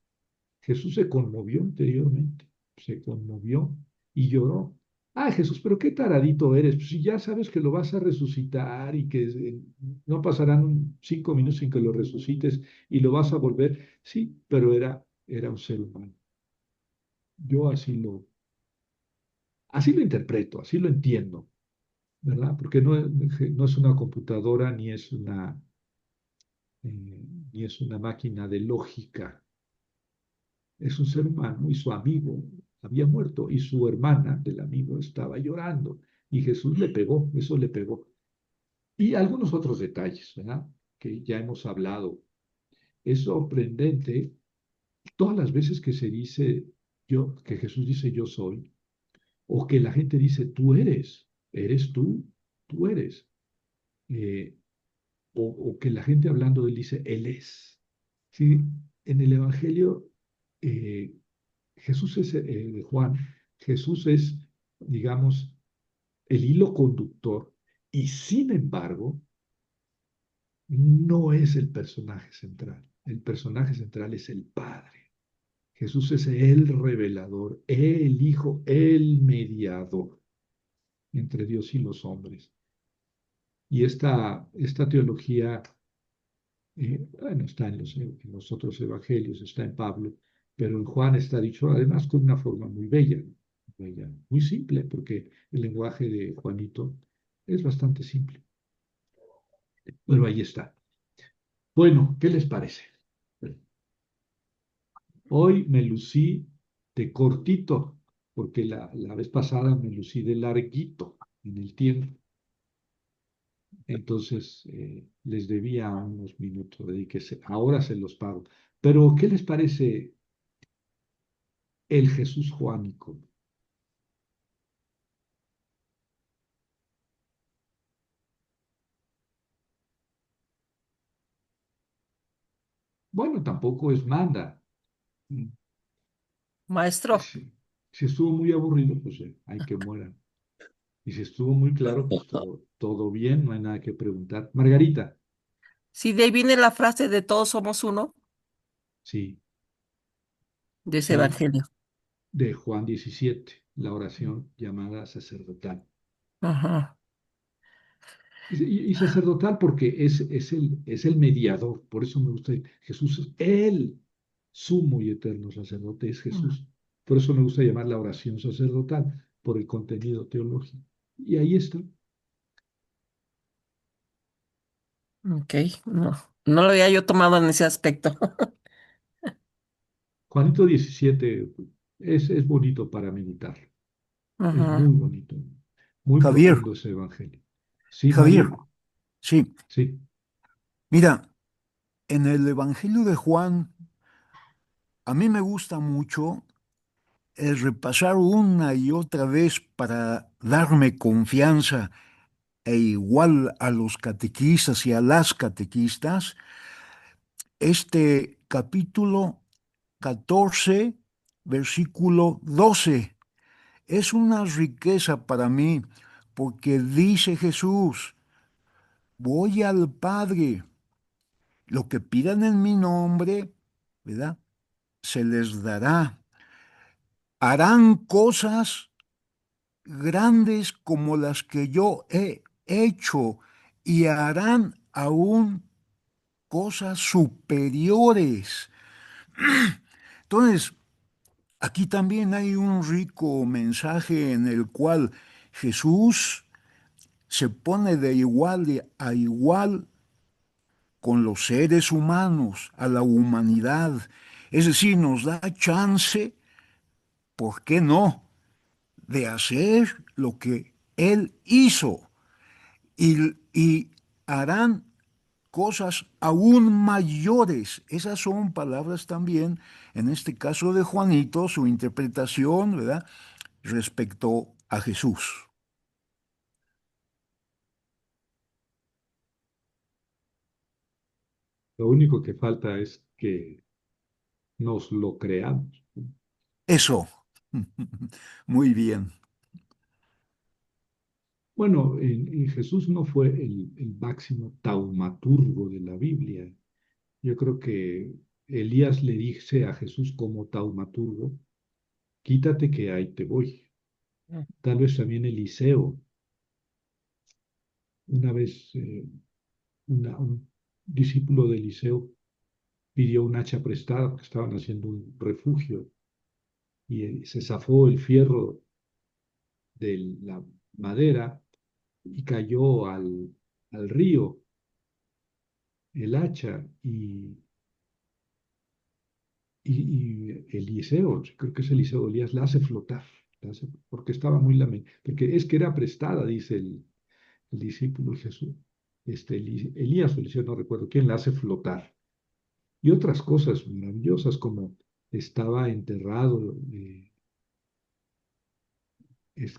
Speaker 1: Jesús se conmovió interiormente, se conmovió y lloró. Ah, Jesús, pero qué taradito eres. Pues si ya sabes que lo vas a resucitar y que no pasarán 5 minutos sin que lo resucites y lo vas a volver. Sí, pero era un ser humano. Yo así lo interpreto, así lo entiendo, ¿verdad? Porque no es una computadora ni es una máquina de lógica. Es un ser humano y su amigo había muerto y su hermana del amigo estaba llorando y Jesús le pegó, eso le pegó. Y algunos otros detalles, ¿verdad? Que ya hemos hablado. Es sorprendente todas las veces que se dice yo, que Jesús dice yo soy, o que la gente dice tú eres tú eres, eh, o que la gente hablando de él dice él es. Sí, en el Evangelio eh, Jesús es, de Juan, Jesús es, digamos, el hilo conductor y sin embargo no es el personaje central. El personaje central es el Padre. Jesús es el revelador, el Hijo, el mediador entre Dios y los hombres. Y esta teología, bueno, está en los otros evangelios, está en Pablo, pero en Juan está dicho además con una forma muy bella, muy simple, porque el lenguaje de Juanito es bastante simple. Pero ahí está. Bueno, ¿qué les parece? Hoy me lucí de cortito, porque la vez pasada me lucí de larguito en el tiempo. Entonces, les debía unos minutos, dedíquese. Ahora se los pago. Pero, ¿qué les parece el Jesús Juánico? Bueno, tampoco es manda. Mm,
Speaker 2: Maestro,
Speaker 1: Si estuvo muy aburrido, pues hay que muera. Y si estuvo muy claro, pues todo bien, no hay nada que preguntar. Margarita,
Speaker 2: si de ahí viene la frase de todos somos uno,
Speaker 1: sí,
Speaker 2: de ese
Speaker 1: sí,
Speaker 2: evangelio.
Speaker 1: de Juan 17, la oración llamada sacerdotal.
Speaker 2: Ajá.
Speaker 1: Y sacerdotal porque es el mediador, por eso me gusta. Jesús es el sumo y eterno sacerdote, es Jesús. Por eso me gusta llamar la oración sacerdotal, por el contenido teológico. Y ahí está.
Speaker 2: Ok, no, no lo había yo tomado en ese aspecto.
Speaker 1: Juanito 17 es bonito para meditar, es muy
Speaker 2: Ajá.
Speaker 1: bonito, muy
Speaker 3: Javier,
Speaker 1: profundo ese evangelio. ¿Sí,
Speaker 3: Javier,
Speaker 1: Mario?
Speaker 3: sí,
Speaker 1: Sí.
Speaker 3: mira, en el Evangelio de Juan, a mí me gusta mucho repasar una y otra vez para darme confianza e igual a los catequistas y a las catequistas, este capítulo 14, versículo 12. Es una riqueza para mí porque dice Jesús, voy al Padre, lo que pidan en mi nombre, ¿verdad? Se les dará. Harán cosas grandes como las que yo he hecho y harán aún cosas superiores. Entonces, aquí también hay un rico mensaje en el cual Jesús se pone de igual a igual con los seres humanos, a la humanidad. Es decir, nos da chance, ¿por qué no?, de hacer lo que Él hizo y harán cosas aún mayores. Esas son palabras también, en este caso de Juanito, su interpretación, ¿verdad? Respecto a Jesús.
Speaker 1: Lo único que falta es que nos lo creamos.
Speaker 3: Eso. Muy bien.
Speaker 1: Bueno, Jesús no fue el máximo taumaturgo de la Biblia. Yo creo que Elías le dice a Jesús como taumaturgo, quítate que ahí te voy. Tal vez también Eliseo, una vez un discípulo de Eliseo pidió un hacha prestada porque estaban haciendo un refugio y se zafó el fierro de la madera y cayó al río el hacha y Eliseo, creo que es Eliseo, Elías, la hace flotar, porque estaba muy lamentable, porque es que era prestada, dice el discípulo de Jesús, Elías o Eliseo, no recuerdo quién, la hace flotar. Y otras cosas maravillosas como estaba enterrado,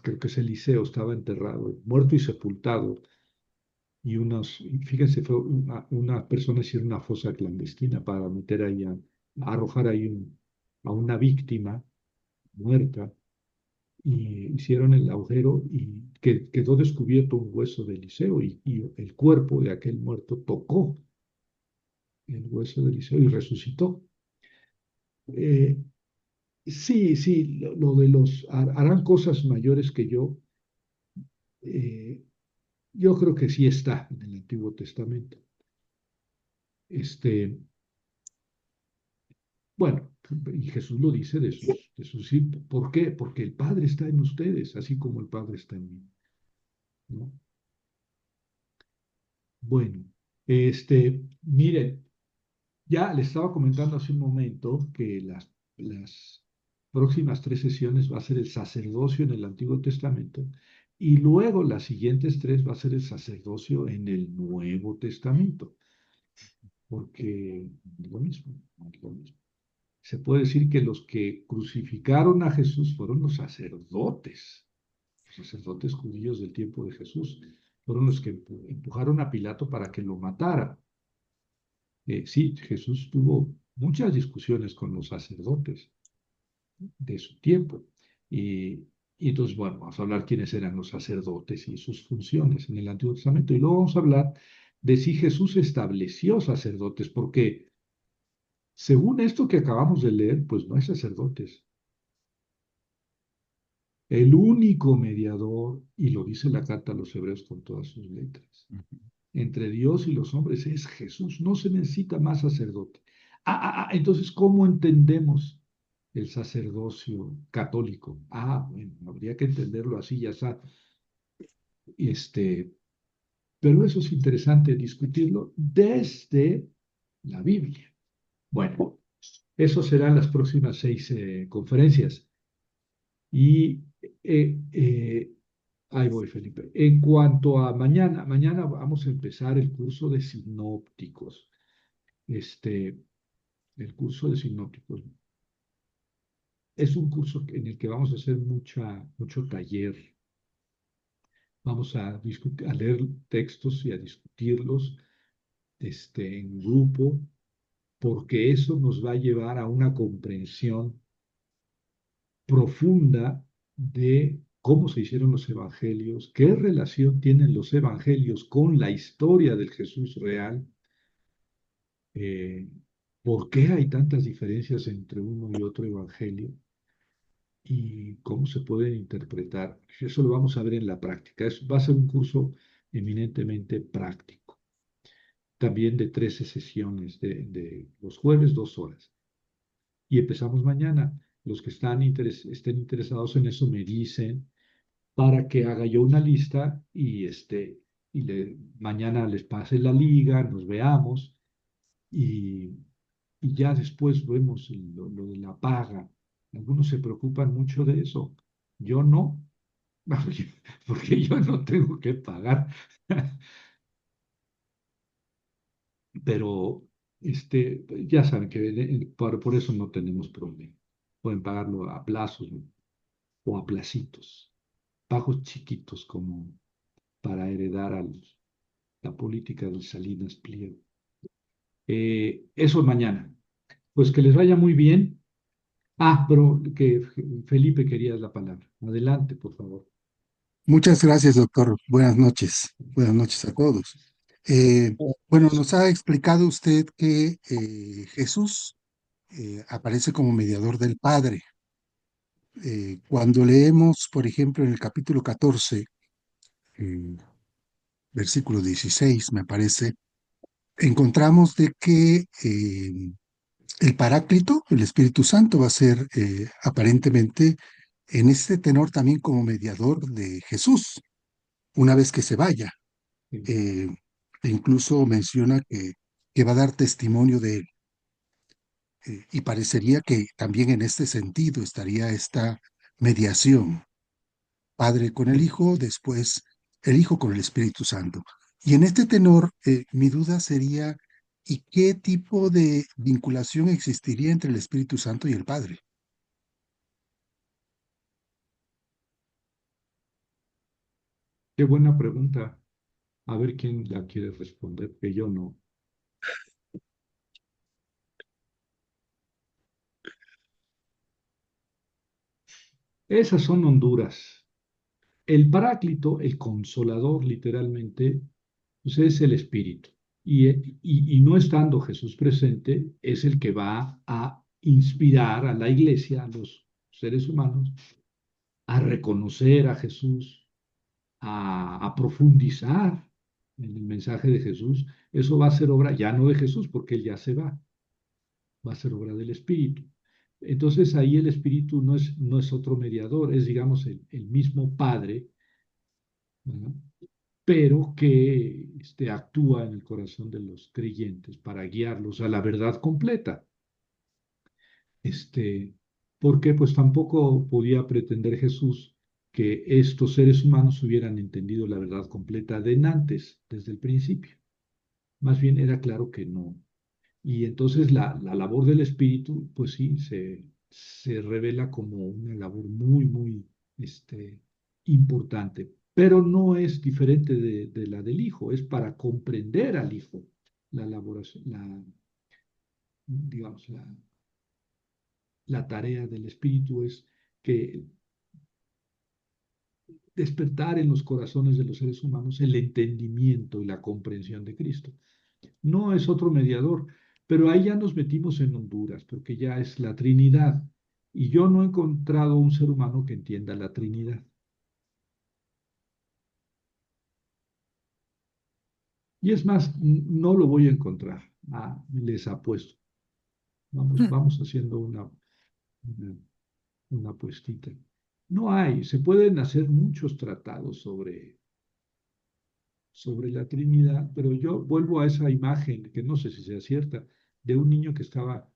Speaker 1: creo que es Eliseo, estaba enterrado, muerto y sepultado, fíjense, fue una persona hicieron una fosa clandestina para meter ahí, arrojar ahí a una víctima muerta, y hicieron el agujero y quedó descubierto un hueso de Eliseo y el cuerpo de aquel muerto tocó el hueso de Eliseo y resucitó. Eh, sí, sí, lo de harán cosas mayores que yo creo que sí está en el Antiguo Testamento. Este, bueno, y Jesús lo dice de sus hijos. ¿Por qué? Porque el Padre está en ustedes, así como el Padre está en mí, ¿no? Bueno, miren, ya les estaba comentando hace un momento que las próximas 3 sesiones va a ser el sacerdocio en el Antiguo Testamento y luego las siguientes 3 va a ser el sacerdocio en el Nuevo Testamento, porque no es lo mismo, no es lo mismo. Se puede decir que los que crucificaron a Jesús fueron los sacerdotes judíos del tiempo de Jesús, fueron los que empujaron a Pilato para que lo matara. Sí, Jesús tuvo muchas discusiones con los sacerdotes de su tiempo. Y, y entonces, bueno, vamos a hablar quiénes eran los sacerdotes y sus funciones en el Antiguo Testamento. Y luego vamos a hablar de si Jesús estableció sacerdotes, porque según esto que acabamos de leer, pues no hay sacerdotes. El único mediador, y lo dice la carta a los hebreos con todas sus letras, entre Dios y los hombres es Jesús. No se necesita más sacerdote. Entonces, ¿cómo entendemos el sacerdocio católico? Bueno, habría que entenderlo así, ya está. Este, pero eso es interesante discutirlo desde la Biblia. Bueno, eso serán las próximas 6 conferencias. Y ahí voy, Felipe. En cuanto a mañana vamos a empezar el curso de sinópticos. Este, el curso de sinópticos es un curso en el que vamos a hacer mucho taller. Vamos a leer textos y a discutirlos en grupo, porque eso nos va a llevar a una comprensión profunda de cómo se hicieron los evangelios, qué relación tienen los evangelios con la historia del Jesús real, eh, por qué hay tantas diferencias entre uno y otro evangelio y cómo se pueden interpretar. Eso lo vamos a ver en la práctica. Va a ser un curso eminentemente práctico, también de 13 sesiones, de los jueves 2 horas. Y empezamos mañana. Los que estén interesados en eso me dicen para que haga yo una lista mañana les pase la liga, nos veamos y, y ya después vemos lo de la paga. Algunos se preocupan mucho de eso. Yo no, porque yo no tengo que pagar. pero ya saben que por eso no tenemos problema. Pueden pagarlo a plazos, ¿no? O a placitos, pagos chiquitos como para heredar la política del Salinas Pliego. Eso mañana. Pues que les vaya muy bien. Ah, pero que Felipe quería la palabra. Adelante, por favor.
Speaker 4: Muchas gracias, doctor. Buenas noches. Buenas noches a todos. Bueno, nos ha explicado usted que Jesús aparece como mediador del Padre. Cuando leemos, por ejemplo, en el capítulo 14, eh, versículo 16, me parece, encontramos de que el Paráclito, el Espíritu Santo, va a ser aparentemente en este tenor también como mediador de Jesús, una vez que se vaya.
Speaker 1: Sí.
Speaker 4: eh, e incluso menciona que va a dar testimonio de él. Y parecería que también en este sentido estaría esta mediación, Padre con el Hijo, después el Hijo con el Espíritu Santo. Y en este tenor, mi duda sería, ¿y qué tipo de vinculación existiría entre el Espíritu Santo y el Padre?
Speaker 1: Qué buena pregunta. A ver quién la quiere responder, que yo no. Esas son Honduras. El Paráclito, el Consolador, literalmente, pues es el Espíritu. Y no estando Jesús presente, es el que va a inspirar a la iglesia, a los seres humanos, a reconocer a Jesús, a profundizar en el mensaje de Jesús. Eso va a ser obra ya no de Jesús, porque él ya se va a ser obra del Espíritu. Entonces ahí el Espíritu no es otro mediador, es digamos el mismo Padre, ¿no? Pero que actúa en el corazón de los creyentes para guiarlos a la verdad completa. Este, Porque pues tampoco podía pretender Jesús que estos seres humanos hubieran entendido la verdad completa de antes, desde el principio. Más bien era claro que no. Y entonces la labor del Espíritu, pues sí, se revela como una labor muy, muy importante, pero no es diferente de la del Hijo, es para comprender al Hijo la elaboración, digamos, la tarea del Espíritu es que despertar en los corazones de los seres humanos el entendimiento y la comprensión de Cristo. No es otro mediador, pero ahí ya nos metimos en Honduras, porque ya es la Trinidad. Y yo no he encontrado un ser humano que entienda la Trinidad. Y es más, no lo voy a encontrar. Ah, les apuesto. Vamos haciendo una, una apuestita. No hay, se pueden hacer muchos tratados sobre la Trinidad, pero yo vuelvo a esa imagen, que no sé si sea cierta, de un niño que estaba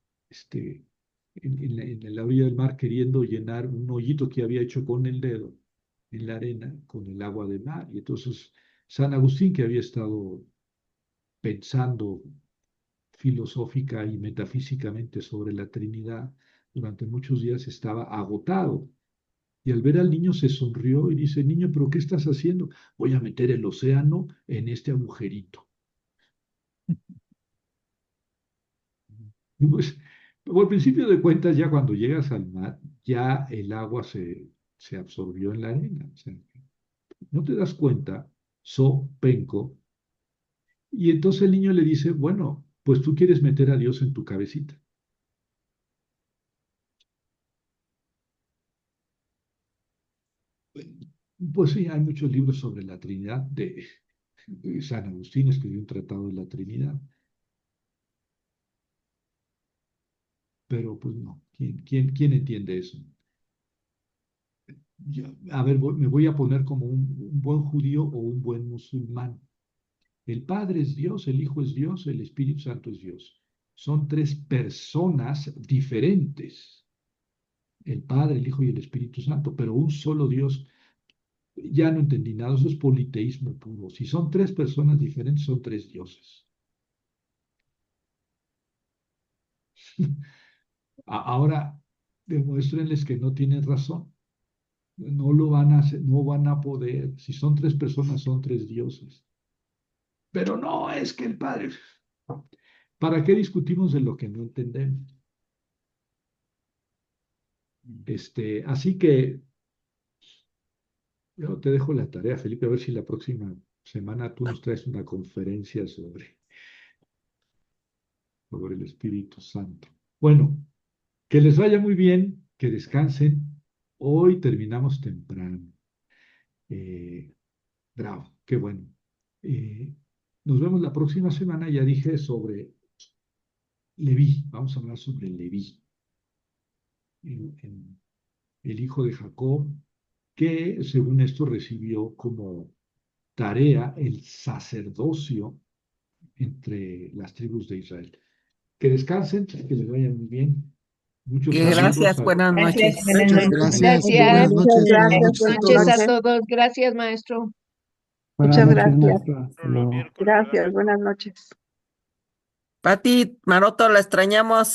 Speaker 1: en la orilla del mar queriendo llenar un hoyito que había hecho con el dedo en la arena con el agua de mar. Y entonces San Agustín, que había estado pensando filosófica y metafísicamente sobre la Trinidad durante muchos días, estaba agotado. Y al ver al niño se sonrió y dice, niño, ¿pero qué estás haciendo? Voy a meter el océano en este agujerito. Y pues, por principio de cuentas, ya cuando llegas al mar, ya el agua se absorbió en la arena. O sea, no te das cuenta, so penco. Y entonces el niño le dice, bueno, pues tú quieres meter a Dios en tu cabecita. Pues sí, hay muchos libros sobre la Trinidad. San Agustín escribió un tratado de la Trinidad. Pero pues no, ¿quién entiende eso? A ver, me voy a poner como un buen judío o un buen musulmán. El Padre es Dios, el Hijo es Dios, el Espíritu Santo es Dios. Son tres personas diferentes, el Padre, el Hijo y el Espíritu Santo, pero un solo Dios. Ya no entendí nada, eso es politeísmo puro. Si son tres personas diferentes, son tres dioses. Ahora, demuéstrenles que no tienen razón. No lo van a hacer, no van a poder. Si son tres personas, son tres dioses. Pero no, es que el Padre. ¿Para qué discutimos de lo que no entendemos? Así que yo te dejo la tarea, Felipe, a ver si la próxima semana tú nos traes una conferencia sobre el Espíritu Santo. Bueno, que les vaya muy bien, que descansen. Hoy terminamos temprano. Eh, Bravo, qué bueno. Eh, Nos vemos la próxima semana. Ya dije sobre Leví. Vamos a hablar sobre Leví, el hijo de Jacob, que según esto recibió como tarea el sacerdocio entre las tribus de Israel. Que descansen, que les vaya muy bien. Muchos saludos
Speaker 2: Gracias,
Speaker 1: a
Speaker 2: buenas
Speaker 5: Gracias,
Speaker 2: noches.
Speaker 5: buenas
Speaker 4: Muchas
Speaker 5: noches.
Speaker 4: gracias.
Speaker 6: Gracias.
Speaker 4: Buenas
Speaker 6: Muchas
Speaker 4: noches. Buenas
Speaker 6: gracias.
Speaker 4: noches a
Speaker 6: Buenas
Speaker 5: Noches a
Speaker 4: todos.
Speaker 6: noches.
Speaker 5: todos. Gracias, maestro.
Speaker 6: Buenas
Speaker 7: Muchas
Speaker 6: noches,
Speaker 7: gracias.
Speaker 6: maestra. Hasta
Speaker 7: Los
Speaker 6: luego.
Speaker 7: miércoles, ¿verdad,
Speaker 6: Gracias.
Speaker 7: maestro?
Speaker 6: Buenas noches.
Speaker 2: Pati, Maroto, la extrañamos.